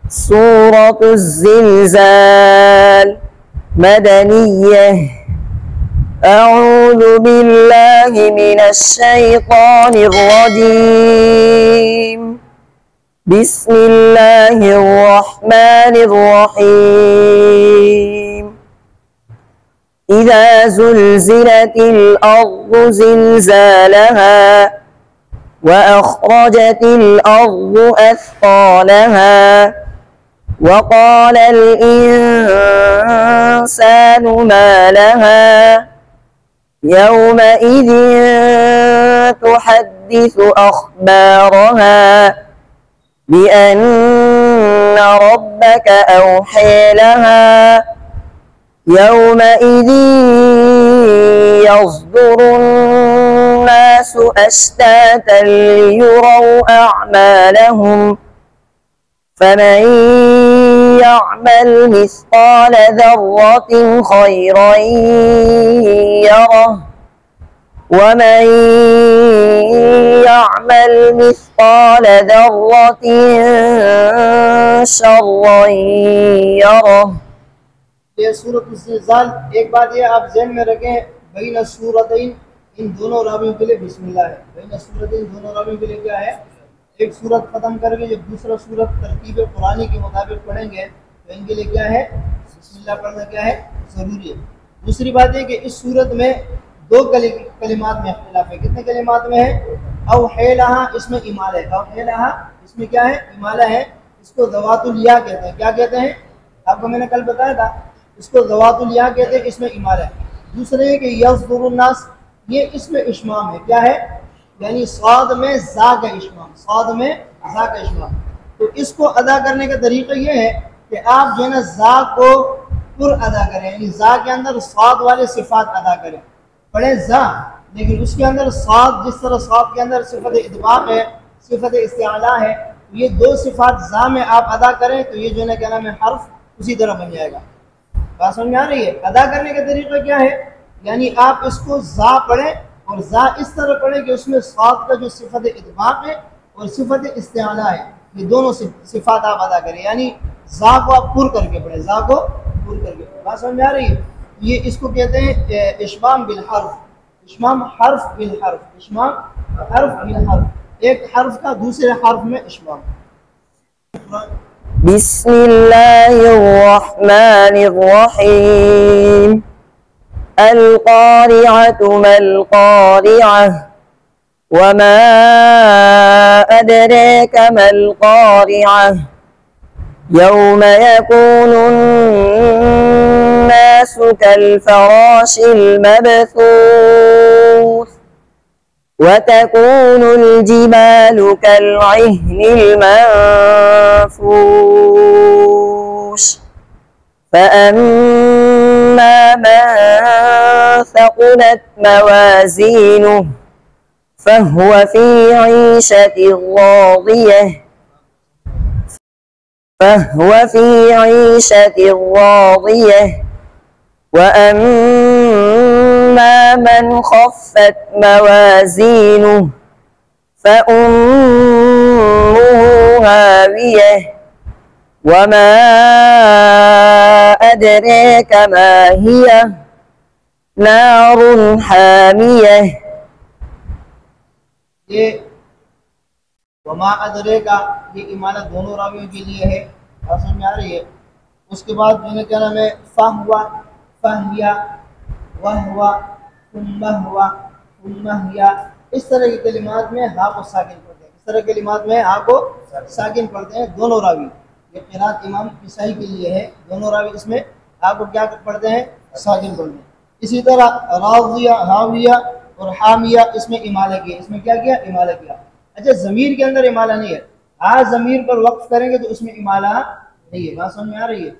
سورة الزلزال مدنية. أعوذ بالله من الشيطان الرجيم. بسم الله الرحمن الرحيم. إذا زلزلت الأرض زلزالها وأخرجت الأرض أثقالها وقال الإنسان ما لها يومئذ تحدث أخبارها بأن ربك أوحى لها يومئذ يصدر الناس أشتاتا ليروا أعمالهم فمن يعمل مثقال ذرة خيرا يره ومن يعمل مثقال ذرة شرا يره. یہ سورۃ الزلزال، ایک بات یہ آپ ذہن میں رکھیں، بین السورتین، ان دونوں راویوں کے لیے بسم اللہ ہے. بین السورتین دونوں راویوں کے لیے کیا ہے؟ ایک سورت ختم کر کے جب دوسرا سورت ترتیب قرآنی کے مطابق پڑھیں گے تو ان کے لیے کیا ہے؟ بسم اللہ پڑھنا کیا ہے؟ ضروری ہے. دوسری بات یہ کہ اس سورت میں دو کلمات میں اختلاف ہے. کتنے کلمات میں ہے؟ اوحیلہا، اس میں امالہ ہے. اوحیلہا اس میں کیا ہے؟ امالہ ہے. اس کو ذوات الیا کہتے ہیں. کیا کہتے ہیں؟ آپ کو میں نے کل بتایا تھا، اس کو ذوات الیا کہتے ہیں، اس میں امالہ ہے. دوسرے ہے کہ یصدر الناس، یہ اس میں اشمام ہے. کیا ہے؟ یعنی صاد میں زا کا اشمام، صاد میں زا کا اشمام. تو اس کو ادا کرنے کا طریقہ یہ ہے کہ آپ جو ہے نا زا کو پر ادا کریں، یعنی زا کے اندر صاد والے صفات ادا کریں. پڑھیں زا، لیکن اس کے اندر صاد، جس طرح صاد کے اندر صفت ادغام ہے، صفت استعلاء ہے، یہ دو صفات زا میں آپ ادا کریں تو یہ جو ہے نا کیا نام ہے، حرف اسی طرح بن جائے گا. بات سمجھ میں آ رہی ہے؟ ادا کرنے کا طریقہ کیا ہے؟ یعنی آپ اس کو زا پڑھیں اور زا اس طرح پڑھیں کہ اس میں صاد کا جو صفت ادغام ہے اور صفت استعلاء ہے، یہ دونوں صفات آپ ادا کریں. یعنی زا کو آپ پر کر کے پڑھیں، زا کو پر کر کے پڑھیں. بات سمجھ میں آ رہی ہے؟ یہ اس کو کہتے ہیں اشمام بالحرف، اشمام حرف بالحرف، اشمام حرف بالحرف، ایک حرف کا دوسرے حرف میں اشمام. بسم الله الرحمن الرحيم. القارعة ما القارعة وما أدراك ما القارعة يوم يكون الناس كالفراش المبثوث وتكون الجبال كالعهن المنفوش فأما من ثقلت موازينه فهو في عيشة راضية وأما من خفت موازينه فأمه هاوية وما أدراك ما هي نار حامية. یہ وما ادریکا، یہ امالہ دونوں راویوں کے لیے ہے. بات سمجھ میں آ رہی ہے؟ اس کے بعد جو ہے کیا نام ہے، فہوا، فہیا، وہوا، ہوا، ہیا، اس طرح کی کلمات میں ہا کو ساکن پڑھتے ہیں. اس طرح کی کلمات میں ہا کو ساکن پڑھتے ہیں دونوں راوی. یہ قرات امام کسائی کے لیے ہے، دونوں راوی اس میں ہا کو کیا پڑھتے ہیں؟ ساکن پڑھتے ہیں. اسی طرح راضیہ، ہاویہ اور حامیہ، اس میں امالہ کیا. اس میں کیا کیا؟ امالہ کیا. اچھا، ضمیر کے اندر امالہ نہیں ہے. ضمیر پر وقف کریں گے تو اس میں امالہ نہیں ہے. بات سمجھ میں آ رہی ہے؟